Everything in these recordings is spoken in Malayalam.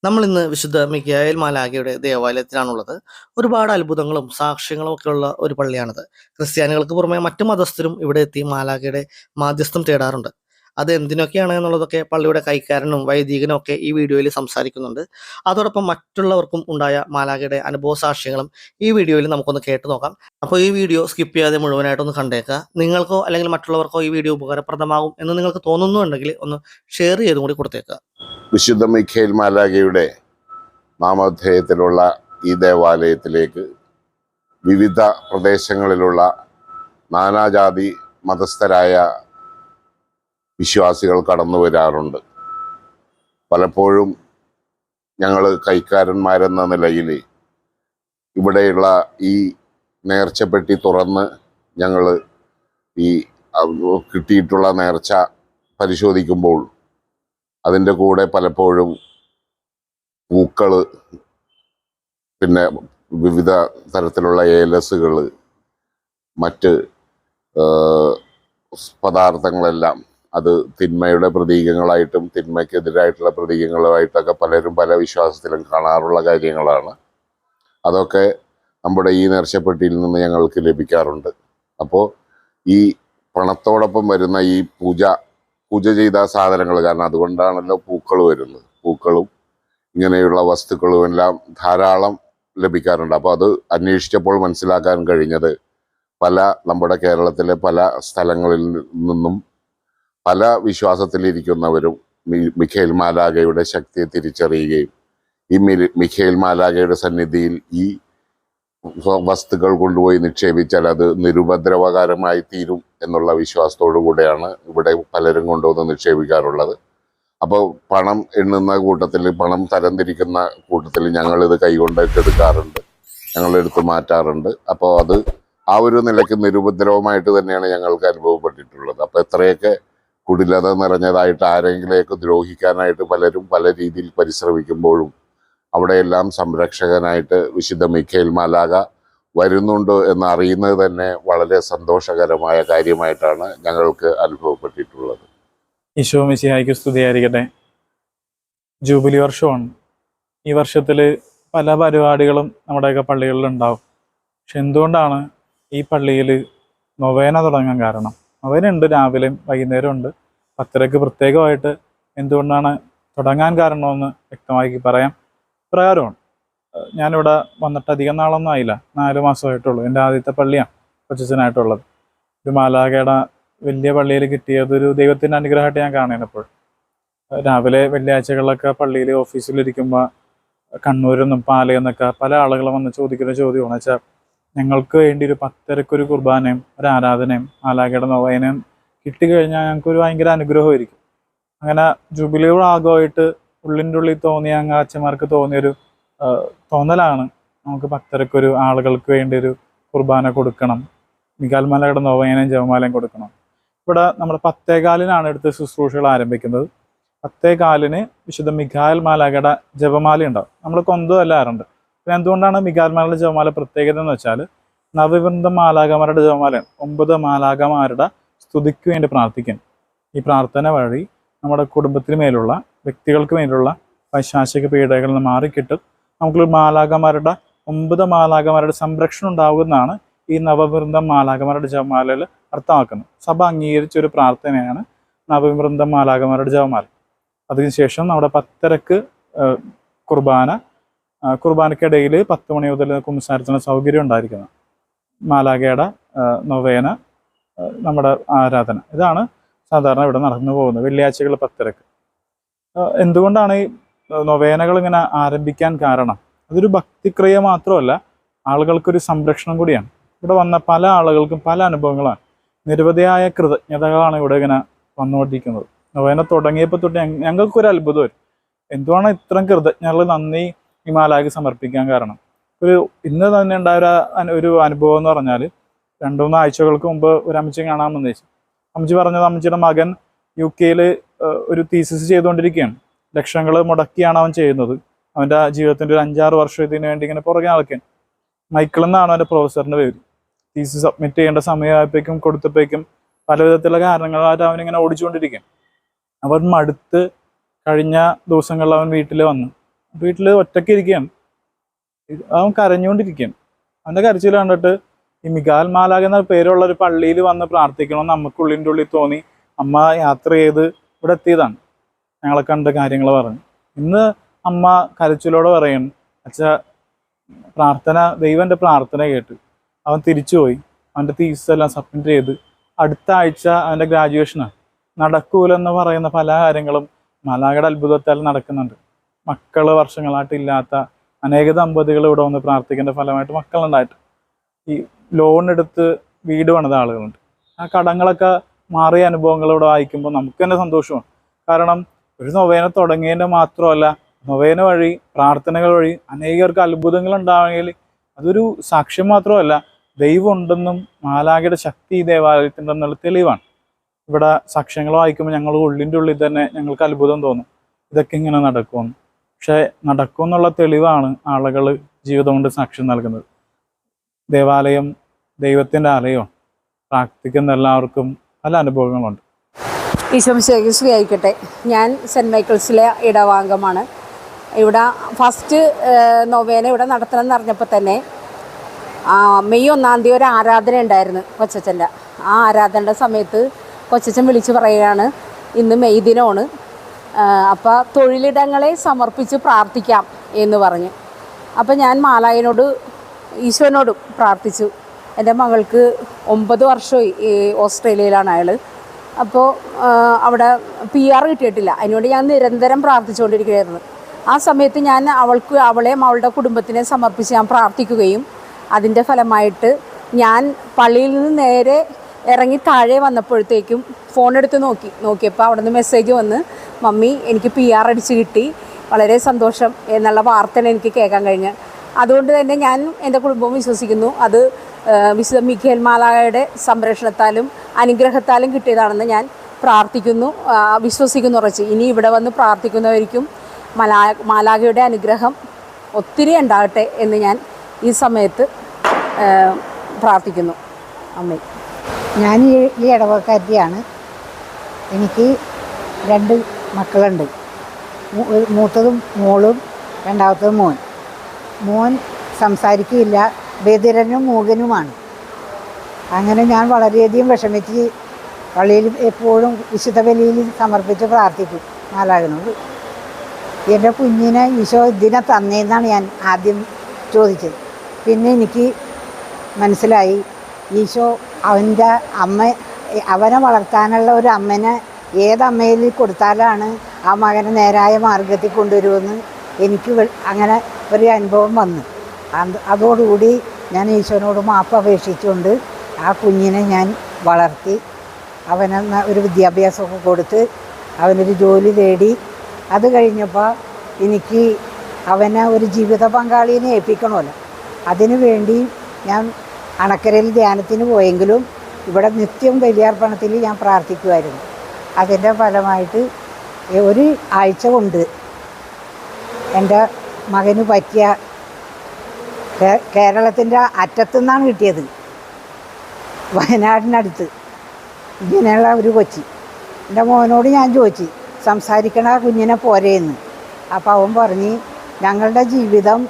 നമ്മൾ ഇന്ന് വിശുദ്ധ മിഖായേൽ മാലാഖയുടെ ദേവാലയത്തിലാണുള്ളത്. ഒരുപാട് അത്ഭുതങ്ങളും സാക്ഷ്യങ്ങളും ഒക്കെ ഉള്ള ഒരു പള്ളിയാണിത്. ക്രിസ്ത്യാനികൾക്ക് പുറമെ മറ്റു മതസ്ഥരും ഇവിടെ എത്തി മാലാഖയുടെ മാധ്യസ്ഥം തേടാറുണ്ട്. അത് എന്തിനൊക്കെയാണ് എന്നുള്ളതൊക്കെ പള്ളിയുടെ കൈക്കാരനും വൈദികനും ഒക്കെ ഈ വീഡിയോയിൽ സംസാരിക്കുന്നുണ്ട്. അതോടൊപ്പം മറ്റുള്ളവർക്കും ഉണ്ടായ മാലാഖയുടെ അനുഭവ സാക്ഷ്യങ്ങളും ഈ വീഡിയോയിൽ നമുക്കൊന്ന് കേട്ടു നോക്കാം. അപ്പോൾ ഈ വീഡിയോ സ്കിപ്പ് ചെയ്യാതെ മുഴുവനായിട്ടൊന്ന് കണ്ടേക്കുക. നിങ്ങൾക്കോ അല്ലെങ്കിൽ മറ്റുള്ളവർക്കോ ഈ വീഡിയോ ഉപകാരപ്രദമാകും എന്ന് നിങ്ങൾക്ക് തോന്നുന്നുണ്ടെങ്കിൽ ഒന്ന് ഷെയർ ചെയ്തും കൂടി കൊടുത്തേക്കുക. വിശുദ്ധ മിഖായേൽ മാലാഖയുടെ നാമധേയത്തിലുള്ള ഈ ദേവാലയത്തിലേക്ക് വിവിധ പ്രദേശങ്ങളിലുള്ള നാനാജാതി മതസ്ഥരായ വിശ്വാസികൾ കടന്നു വരാറുണ്ട്. പലപ്പോഴും ഞങ്ങൾ കൈക്കാരന്മാരെന്ന നിലയിൽ ഇവിടെയുള്ള ഈ നേർച്ചപ്പെട്ടി തുറന്ന് ഞങ്ങൾ ഈ കിട്ടിയിട്ടുള്ള നേർച്ച പരിശോധിക്കുമ്പോൾ അതിൻ്റെ കൂടെ പലപ്പോഴും പൂക്കൾ, പിന്നെ വിവിധ തരത്തിലുള്ള ഏലസുകൾ, മറ്റ് പദാർത്ഥങ്ങളെല്ലാം അത് തിന്മയുടെ പ്രതീകങ്ങളായിട്ടും തിന്മയ്ക്കെതിരായിട്ടുള്ള പ്രതീകങ്ങളുമായിട്ടൊക്കെ പലരും പല വിശ്വാസത്തിലും കാണാറുള്ള കാര്യങ്ങളാണ്. അതൊക്കെ നമ്മുടെ ഈ നേർച്ചപ്പെട്ടിയിൽ നിന്ന് ഞങ്ങൾക്ക് ലഭിക്കാറുണ്ട്. അപ്പോൾ ഈ പണത്തോടൊപ്പം വരുന്ന ഈ പൂജ ചെയ്ത സാധനങ്ങൾ, കാരണം അതുകൊണ്ടാണല്ലോ പൂക്കൾ വരുന്നത്, പൂക്കളും ഇങ്ങനെയുള്ള വസ്തുക്കളും എല്ലാം ധാരാളം ലഭിക്കാറുണ്ട്. അപ്പോൾ അത് അന്വേഷിച്ചപ്പോൾ മനസ്സിലാക്കാൻ കഴിഞ്ഞത് നമ്മുടെ കേരളത്തിലെ പല സ്ഥലങ്ങളിൽ നിന്നും പല വിശ്വാസത്തിലിരിക്കുന്നവരും മിഖായേൽ മാലാഖയുടെ ശക്തിയെ തിരിച്ചറിയുകയും ഈ മിഖായേൽ മാലാഖയുടെ സന്നിധിയിൽ ഈ വസ്തുക്കൾ കൊണ്ടുപോയി നിക്ഷേപിച്ചാൽ അത് നിരുപദ്രവകരമായി തീരും എന്നുള്ള വിശ്വാസത്തോടു കൂടെയാണ് ഇവിടെ പലരും കൊണ്ടുവന്ന് നിക്ഷേപിക്കാറുള്ളത്. അപ്പോൾ പണം എണ്ണുന്ന കൂട്ടത്തിൽ, പണം തരംതിരിക്കുന്ന കൂട്ടത്തിൽ ഞങ്ങളിത് കൈകൊണ്ടൊക്കെ എടുക്കാറുണ്ട്, ഞങ്ങളെടുത്ത് മാറ്റാറുണ്ട്. അപ്പോൾ അത് ആ ഒരു നിലയ്ക്ക് നിരുപദ്രവമായിട്ട് തന്നെയാണ് ഞങ്ങൾക്ക് അനുഭവപ്പെട്ടിട്ടുള്ളത്. അപ്പോൾ എത്രയൊക്കെ കുടിലത നിറഞ്ഞതായിട്ട് ആരെങ്കിലേക്ക് ദ്രോഹിക്കാനായിട്ട് പലരും പല രീതിയിൽ പരിശ്രമിക്കുമ്പോഴും അവിടെയെല്ലാം സംരക്ഷകനായിട്ട് വിശുദ്ധ മിഖായേൽ മാലാഖ വരുന്നുണ്ട് എന്ന് അറിയുന്നത് തന്നെ വളരെ സന്തോഷകരമായ കാര്യമായിട്ടാണ് ഞങ്ങൾക്ക് അനുഭവപ്പെട്ടിട്ടുള്ളത്. ഈശോ മിശിഹായ്ക്ക് സ്തുതിയായിരിക്കട്ടെ. ജൂബിലി വർഷമാണ്. ഈ വർഷത്തിൽ പല പരിപാടികളും നമ്മുടെയൊക്കെ പള്ളികളിൽ ഉണ്ടാവും. പക്ഷെ എന്തുകൊണ്ടാണ് ഈ പള്ളിയിൽ നൊവേന തുടങ്ങാൻ കാരണം? നൊവേന ഉണ്ട്, രാവിലെയും വൈകുന്നേരം ഉണ്ട്. പത്തരക്ക് പ്രത്യേകമായിട്ട് എന്തുകൊണ്ടാണ് തുടങ്ങാൻ കാരണമെന്ന് വ്യക്തമാക്കി പറയാം. പ്രകാരമാണ്. ഞാനിവിടെ വന്നിട്ട് അധികം നാളൊന്നും ആയില്ല, 4 മാസമായിട്ടുള്ളൂ. എൻ്റെ ആദ്യത്തെ പള്ളിയാണ് കൊച്ചനായിട്ടുള്ളത്. ഒരു മാലാഖയുടെ വലിയ പള്ളിയിൽ കിട്ടിയതൊരു ദൈവത്തിൻ്റെ അനുഗ്രഹമായിട്ട് ഞാൻ കാണുന്നപ്പോൾ. രാവിലെ വെള്ളിയാഴ്ചകളിലൊക്കെ പള്ളിയിൽ ഓഫീസിലിരിക്കുമ്പോൾ കണ്ണൂരിൽ നിന്നും പാലയിൽ നിന്നൊക്കെ പല ആളുകളും വന്ന് ചോദിക്കുന്ന ചോദ്യമാണ് വെച്ചാൽ, ഞങ്ങൾക്ക് വേണ്ടി ഒരു 10:30 കുർബാനയും ഒരു ആരാധനയും മാലാഖയുടെ നൊവേനയും കിട്ടിക്കഴിഞ്ഞാൽ ഞങ്ങൾക്കൊരു ഭയങ്കര അനുഗ്രഹമായിരിക്കും. അങ്ങനെ ജൂബിലിയുടെ ഭാഗമായിട്ട് ഉള്ളിൻ്റെ ഉള്ളിൽ തോന്നിയ അച്ഛന്മാർക്ക് തോന്നിയൊരു തോന്നലാണ്, നമുക്ക് 10:30 ആളുകൾക്ക് വേണ്ടി ഒരു കുർബാന കൊടുക്കണം, മിഖായേൽ മാലാഖയുടെ നൊവേനയും ജപമാലയും കൊടുക്കണം. ഇവിടെ നമ്മൾ 10:15 എടുത്ത് ശുശ്രൂഷകൾ ആരംഭിക്കുന്നത്. 10:15 വിശുദ്ധ മിഖായേൽ മാലാഖയുടെ ജപമാല ഉണ്ടാവും. നമ്മൾ കൊന്തുമല്ലാറുണ്ട്. പിന്നെ എന്തുകൊണ്ടാണ് മിഖായേൽ മാലാഖയുടെ ജപമാല പ്രത്യേകത എന്ന് വെച്ചാൽ, നവവൃന്ദം മാലാഖമാരുടെ ജപമാലയാണ്. 9 മാലാഖമാരുടെ സ്തുതിക്ക് വേണ്ടി പ്രാർത്ഥിക്കും. ഈ പ്രാർത്ഥന വഴി നമ്മുടെ കുടുംബത്തിന് മേലുള്ള, വ്യക്തികൾക്ക് മേലുള്ള പൈശാചിക പീഡകളിൽ നിന്ന് മാറിക്കിട്ടും നമുക്ക് മാലാഖമാരുടെ 9 മാലാഖമാരുടെ സംരക്ഷണം ഉണ്ടാവുമെന്നാണ് ഈ നവവൃന്ദം മാലാഖമാരുടെ ജപമാലയിൽ അർത്ഥമാക്കുന്നത്. സഭ അംഗീകരിച്ചൊരു പ്രാർത്ഥനയാണ് നവവൃന്ദം മാലാഖമാരുടെ ജപമാല. അതിനുശേഷം നമ്മുടെ 10:30 കുർബാനയ്ക്കിടയിൽ 10 മണി മുതൽ കുമ്പസാരത്തിന് സൗകര്യം ഉണ്ടായിരിക്കുന്നത്. മാലാഖയുടെ നൊവേന, നമ്മുടെ ആരാധന, ഇതാണ് സാധാരണ ഇവിടെ നടന്നു പോകുന്നത് വെള്ളിയാഴ്ചകൾ 10:30. എന്തുകൊണ്ടാണ് ഈ നൊവേനകൾ ഇങ്ങനെ ആരംഭിക്കാൻ കാരണം? അതൊരു ഭക്തിക്രിയ മാത്രമല്ല, ആളുകൾക്കൊരു സംരക്ഷണം കൂടിയാണ്. ഇവിടെ വന്ന പല ആളുകൾക്കും പല അനുഭവങ്ങളാണ്. നിരവധിയായ കൃതജ്ഞതകളാണ് ഇവിടെ ഇങ്ങനെ വന്നുകൊണ്ടിരിക്കുന്നത്. നൊവേന തുടങ്ങിയപ്പോൾ തൊട്ട് ഞങ്ങൾക്കൊരു അത്ഭുതം വരും. എന്തുകൊണ്ടാണ് ഇത്രയും കൃതജ്ഞതകൾ, നന്ദി ഈ മാലാഖയ്ക്ക് സമർപ്പിക്കാൻ കാരണം? ഇന്ന് തന്നെ ഉണ്ടായ ഒരു അനുഭവം എന്ന് പറഞ്ഞാൽ, 2-3 ആഴ്ചകൾക്ക് മുമ്പ് ഒരു അമ്മച്ചി കാണാൻ വന്നേച്ചു. അമ്മച്ചി പറഞ്ഞത്, അമ്മച്ചിയുടെ മകൻ UK ഒരു തീസിസ് ചെയ്തുകൊണ്ടിരിക്കുകയാണ്. ലക്ഷങ്ങൾ മുടക്കിയാണ് അവൻ ചെയ്യുന്നത്. അവൻ്റെ ജീവിതത്തിൻ്റെ ഒരു 5-6 വർഷം ഇതിനു വേണ്ടി ഇങ്ങനെ പുറകെ നടക്കുകയാണ്. മൈക്കിൾ എന്നാണ് അവൻ്റെ പ്രൊഫസറിൻ്റെ പേര്. തീസിസ് സബ്മിറ്റ് ചെയ്യേണ്ട സമയമായപ്പോഴേക്കും കൊടുത്തപ്പോഴേക്കും പല വിധത്തിലുള്ള കാരണങ്ങളായിട്ട് അവനിങ്ങനെ ഓടിച്ചുകൊണ്ടിരിക്കുകയാണ്. അവൻ മടുത്ത് കഴിഞ്ഞ ദിവസങ്ങളിൽ അവൻ വീട്ടിൽ വന്നു. വീട്ടിൽ ഒറ്റയ്ക്ക് ഇരിക്കുകയാണ്. അവൻ കരഞ്ഞുകൊണ്ടിരിക്കുകയാണ്. അവൻ്റെ കരച്ചിൽ കണ്ടിട്ട് ഈ മിഖാൽ മാലാഖ എന്ന പേരുള്ള ഒരു പള്ളിയിൽ വന്ന് പ്രാർത്ഥിക്കണമെന്ന് നമുക്കുള്ളിൻ്റെ ഉള്ളിൽ തോന്നി. അമ്മ യാത്ര ചെയ്ത് ഇവിടെ എത്തിയതാണ്. ഞങ്ങളെ കണ്ട കാര്യങ്ങൾ പറഞ്ഞു. ഇന്ന് അമ്മ കരച്ചിലോടെ പറയണം, അച്ഛാ പ്രാർത്ഥന, ദൈവം എൻ്റെ പ്രാർത്ഥന കേട്ട് അവൻ തിരിച്ചുപോയി. അവൻ്റെ തീസിസ് എല്ലാം സബ്മിറ്റ് ചെയ്ത് അടുത്ത ആഴ്ച അവൻ്റെ ഗ്രാജുവേഷനാണ്. നടക്കൂലെന്ന് പറയുന്ന പല കാര്യങ്ങളും മാലാഖയുടെ അത്ഭുതത്താൽ നടക്കുന്നുണ്ട്. മക്കൾ വർഷങ്ങളായിട്ട് ഇല്ലാത്ത അനേക ദമ്പതികൾ ഇവിടെ വന്ന് പ്രാർത്ഥിക്കേണ്ട ഫലമായിട്ട് മക്കളുണ്ടായിട്ട് ഈ ലോൺ എടുത്ത് വീട് പണിത ആളുകളുണ്ട്. ആ കടങ്ങളൊക്കെ മാറിയ അനുഭവങ്ങൾ ഇവിടെ വായിക്കുമ്പോൾ നമുക്ക് തന്നെ സന്തോഷമാണ്. കാരണം ഒരു നൊവേന തുടങ്ങിയതിൻ്റെ മാത്രമല്ല, നൊവേന വഴി പ്രാർത്ഥനകൾ വഴി അനേകർക്ക് അത്ഭുതങ്ങൾ ഉണ്ടാവുമെങ്കിൽ അതൊരു സാക്ഷ്യം മാത്രമല്ല, ദൈവം ഉണ്ടെന്നും മാലാഖയുടെ ശക്തി ഈ ദേവാലയത്തിൻ്റെന്നുള്ള തെളിവാണ്. ഇവിടെ സാക്ഷ്യങ്ങൾ വായിക്കുമ്പോൾ ഞങ്ങൾ ഉള്ളിൻ്റെ ഉള്ളിൽ തന്നെ ഞങ്ങൾക്ക് അത്ഭുതം തോന്നും, ഇതൊക്കെ ഇങ്ങനെ നടക്കുമെന്ന്. പക്ഷെ നടക്കുമെന്നുള്ള തെളിവാണ് ആളുകൾ ജീവിതം കൊണ്ട് സാക്ഷ്യം നൽകുന്നത്. ദേവാലയം ദൈവത്തിൻ്റെ ആലയമാണ്. പ്രാർത്ഥിക്കുന്ന എല്ലാവർക്കും പല അനുഭവങ്ങളുണ്ട്. ഈശോമിശിഹായ്ക്ക് സ്തുതിയായിരിക്കട്ടെ. ഞാൻ സെൻറ്റ് മൈക്കിൾസിലെ ഇടവാംഗമാണ്. ഇവിടെ ഫസ്റ്റ് നൊവേന ഇവിടെ നടത്തണം എന്നറിഞ്ഞപ്പോൾ തന്നെ മെയ് 1-ാം തീയതി ഒരു ആരാധന ഉണ്ടായിരുന്നു കൊച്ചച്ഛൻ്റെ. ആ ആരാധനയുടെ സമയത്ത് കൊച്ചച്ഛൻ വിളിച്ച് പറയുകയാണ്, ഇന്ന് മെയ് ദിനമാണ്, അപ്പോൾ തൊഴിലിടങ്ങളെ സമർപ്പിച്ച് പ്രാർത്ഥിക്കാം എന്ന് പറഞ്ഞ്. അപ്പോൾ ഞാൻ മാലാഖനോട് ഈശോനോടും പ്രാർത്ഥിച്ചു. എൻ്റെ മകൾക്ക് 9 വർഷമായി ഓസ്ട്രേലിയയിലാണ് അയാൾ. അപ്പോൾ അവിടെ PR കിട്ടിയിട്ടില്ല. അതിനോട് ഞാൻ നിരന്തരം പ്രാർത്ഥിച്ചുകൊണ്ടിരിക്കുകയായിരുന്നു. ആ സമയത്ത് ഞാൻ അവളെയും അവളുടെ കുടുംബത്തിനെ സമർപ്പിച്ച് ഞാൻ പ്രാർത്ഥിക്കുകയും അതിൻ്റെ ഫലമായിട്ട് ഞാൻ പള്ളിയിൽ നിന്ന് നേരെ ഇറങ്ങി താഴെ വന്നപ്പോഴത്തേക്കും ഫോണെടുത്ത് നോക്കിയപ്പോൾ അവിടെ നിന്ന് മെസ്സേജ് വന്ന്, മമ്മി എനിക്ക് PR അടിച്ച് കിട്ടി, വളരെ സന്തോഷം എന്നുള്ള വാർത്തയാണ് എനിക്ക് കേൾക്കാൻ കഴിഞ്ഞത്. അതുകൊണ്ട് തന്നെ ഞാൻ എൻ്റെ കുടുംബവും വിശ്വസിക്കുന്നു അത് വിശുദ്ധ മിഖായേൽ മാലാഖയുടെ സംരക്ഷണത്താലും അനുഗ്രഹത്താലും കിട്ടിയതാണെന്ന് ഞാൻ പ്രാർത്ഥിക്കുന്നു, വിശ്വസിക്കുന്നു ഉറച്ച്. ഇനി ഇവിടെ വന്ന് പ്രാർത്ഥിക്കുന്നവർക്കും മാലാഖയുടെ അനുഗ്രഹം ഒത്തിരി ഉണ്ടാകട്ടെ എന്ന് ഞാൻ ഈ സമയത്ത് പ്രാർത്ഥിക്കുന്നു. അമ്മേ. ഞാൻ ഈ ഇടവക്കാരിയാണ്. എനിക്ക് 2 മക്കളുണ്ട്. മൂത്തതും മോളും, രണ്ടാമത്തതും മോൻ. മോൻ സംസാരിക്കില്ല, ബധിരനും മൂകനുമാണ്. അങ്ങനെ ഞാൻ വളരെയധികം വിഷമിച്ച് പള്ളിയിൽ എപ്പോഴും വിശുദ്ധ ബലിയിൽ സമർപ്പിച്ച് പ്രാർത്ഥിക്കും മാലാഖനോട്. എൻ്റെ കുഞ്ഞിനെ ഈശോ ഇതിനെ തന്നേന്നാണ് ഞാൻ ആദ്യം ചോദിച്ചത്. പിന്നെ എനിക്ക് മനസ്സിലായി ഈശോ അവനെ വളർത്താനുള്ള ഒരു അമ്മനെ ഏതമ്മയിൽ കൊടുത്താലാണ് ആ മകനെ നേരായ മാർഗത്തിൽ കൊണ്ടുവരുമെന്ന് എനിക്ക് അങ്ങനെ ഒരു അനുഭവം വന്നു. അതോടുകൂടി ഞാൻ ഈശോനോട് മാപ്പ് അപേക്ഷിച്ചുകൊണ്ട് ആ കുഞ്ഞിനെ ഞാൻ വളർത്തി, അവന് ഒരു വിദ്യാഭ്യാസമൊക്കെ കൊടുത്ത് അവനൊരു ജോലി നേടി. അത് കഴിഞ്ഞപ്പോൾ എനിക്ക് അവനെ ഒരു ജീവിത പങ്കാളിയെ ഏൽപ്പിക്കണമല്ലോ. അതിനു വേണ്ടി ഞാൻ അണക്കരയിൽ ധ്യാനത്തിന് പോയെങ്കിലും ഇവിടെ നിത്യം ബലിയർപ്പണത്തിൽ ഞാൻ പ്രാർത്ഥിക്കുമായിരുന്നു. അതിൻ്റെ ഫലമായിട്ട് ഒരു ആഴ്ച കൊണ്ട് എൻ്റെ മകന് പറ്റിയ കേരളത്തിൻ്റെ അറ്റത്തുനിന്നാണ് കിട്ടിയത്, വയനാടിനടുത്ത് ഇങ്ങനെയുള്ള ഒരു കൊച്ചി. എൻ്റെ മോനോട് ഞാൻ ചോദിച്ചു, സംസാരിക്കണ കുഞ്ഞിനെ പോരേന്ന്. അപ്പോൾ അവൻ പറഞ്ഞ്, ഞങ്ങളുടെ ജീവിതം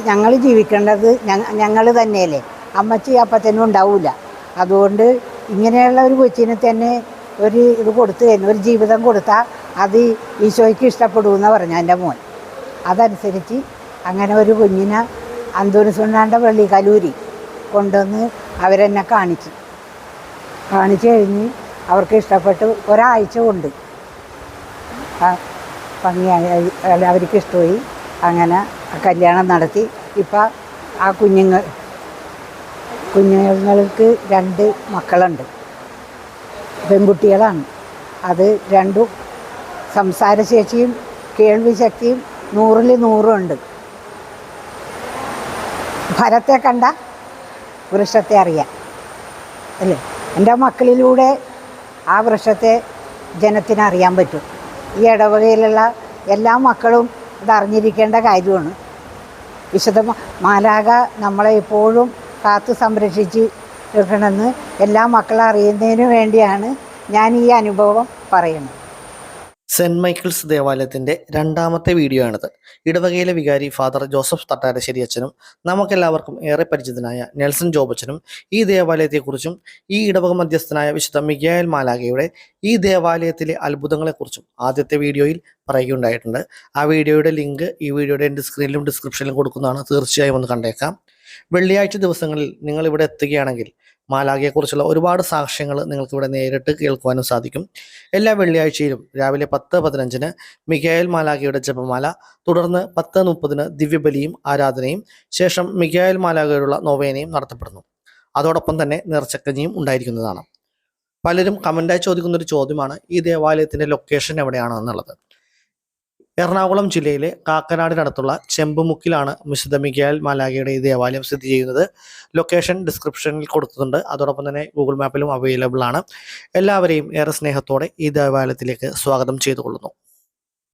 ഞങ്ങൾ ജീവിക്കേണ്ടത് ഞങ്ങൾ തന്നെയല്ലേ, അമ്മച്ചി അപ്പത്തന്നെ ഉണ്ടാവില്ല. അതുകൊണ്ട് ഇങ്ങനെയുള്ള ഒരു കൊച്ചിനെ തന്നെ ഒരു ഇത് കൊടുത്തു കഴിഞ്ഞു, ഒരു ജീവിതം കൊടുത്താൽ അത് ഈശോയ്ക്ക് ഇഷ്ടപ്പെടുമെന്ന് പറഞ്ഞു എൻ്റെ മോൻ. അതനുസരിച്ച് അങ്ങനെ ഒരു കുഞ്ഞിനെ അന്തോണിസുണ്ണാൻ്റെ പള്ളി കലൂരി കൊണ്ടുവന്ന് അവരെന്നെ കാണിച്ചു കഴിഞ്ഞ് അവർക്ക് ഇഷ്ടപ്പെട്ട് ഒരാഴ്ച കൊണ്ട് ഭംഗിയായി അവർക്ക് ഇഷ്ടമായി. അങ്ങനെ കല്യാണം നടത്തി. ഇപ്പം ആ കുഞ്ഞുങ്ങൾക്ക് 2 മക്കളുണ്ട്, പെൺകുട്ടികളാണ്. അത് 2 സംസാരശേഷിയും കേൾവി ശക്തിയും 100-ൽ 100 ഉണ്ട്. ഫലത്തെ കണ്ട വൃക്ഷത്തെ അറിയാം അല്ലേ? എൻ്റെ മക്കളിലൂടെ ആ വൃക്ഷത്തെ ജനത്തിനറിയാൻ പറ്റും. ഈ ഇടവകയിലുള്ള എല്ലാ മക്കളും ഇതറിഞ്ഞിരിക്കേണ്ട കാര്യമാണ്. വിശുദ്ധ മാലാഖ നമ്മളെ എപ്പോഴും കാത്തു സംരക്ഷിച്ച് വെക്കണമെന്ന് എല്ലാ മക്കളും അറിയുന്നതിന് വേണ്ടിയാണ് ഞാൻ ഈ അനുഭവം പറയുന്നത്. സെന്റ് മൈക്കിൾസ് ദേവാലയത്തിന്റെ രണ്ടാമത്തെ വീഡിയോ ആണിത്. ഇടവകയിലെ വികാരി ഫാദർ ജോസഫ് തട്ടാരശ്ശേരി അച്ഛനും നമുക്കെല്ലാവർക്കും ഏറെ പരിചിതനായ നെൽസൺ ജോബച്ചനും ഈ ദേവാലയത്തെക്കുറിച്ചും ഈ ഇടവക മധ്യസ്ഥനായ വിശുദ്ധ മിഖായേൽ മാലാഖയുടെ ഈ ദേവാലയത്തിലെ അത്ഭുതങ്ങളെക്കുറിച്ചും ആദ്യത്തെ വീഡിയോയിൽ പറയുകയുണ്ടായിട്ടുണ്ട്. ആ വീഡിയോയുടെ ലിങ്ക് ഈ വീഡിയോയുടെ എൻ്റെ സ്ക്രീനിലും ഡിസ്ക്രിപ്ഷനിലും കൊടുക്കുന്നതാണ്. തീർച്ചയായും ഒന്ന് കണ്ടേക്കാം. വെള്ളിയാഴ്ച ദിവസങ്ങളിൽ നിങ്ങൾ ഇവിടെ എത്തുകയാണെങ്കിൽ മാലാഖയെക്കുറിച്ചുള്ള ഒരുപാട് സാക്ഷ്യങ്ങൾ നിങ്ങൾക്ക് ഇവിടെ നേരിട്ട് കേൾക്കുവാനും സാധിക്കും. എല്ലാ വെള്ളിയാഴ്ചയിലും രാവിലെ 10:15 മിഖായേൽ മാലാഖയുടെ ജപമാല, തുടർന്ന് 10:30 ദിവ്യബലിയും ആരാധനയും, ശേഷം മിഖായേൽ മാലാഖയോടുള്ള നൊവേനയും നടത്തപ്പെടുന്നു. അതോടൊപ്പം തന്നെ നേർച്ചക്കഞ്ഞിയും ഉണ്ടായിരിക്കുന്നതാണ്. പലരും കമൻ്റായി ചോദിക്കുന്ന ഒരു ചോദ്യമാണ് ഈ ദേവാലയത്തിൻ്റെ ലൊക്കേഷൻ എവിടെയാണ് എന്നുള്ളത്. എറണാകുളം ജില്ലയിലെ കാക്കനാടിനടുത്തുള്ള ചെമ്പുമുക്കിലാണ് വിശുദ്ധ മിഖായേൽ മാലാഖയുടെ ഈ ദേവാലയം സ്ഥിതി ചെയ്യുന്നത്. ലൊക്കേഷൻ ഡിസ്ക്രിപ്ഷനിൽ കൊടുത്തിട്ടുണ്ട്. അതോടൊപ്പം തന്നെ ഗൂഗിൾ മാപ്പിലും അവൈലബിൾ ആണ്. എല്ലാവരെയും ഏറെ സ്നേഹത്തോടെ ഈ ദേവാലയത്തിലേക്ക് സ്വാഗതം ചെയ്തുകൊള്ളുന്നു.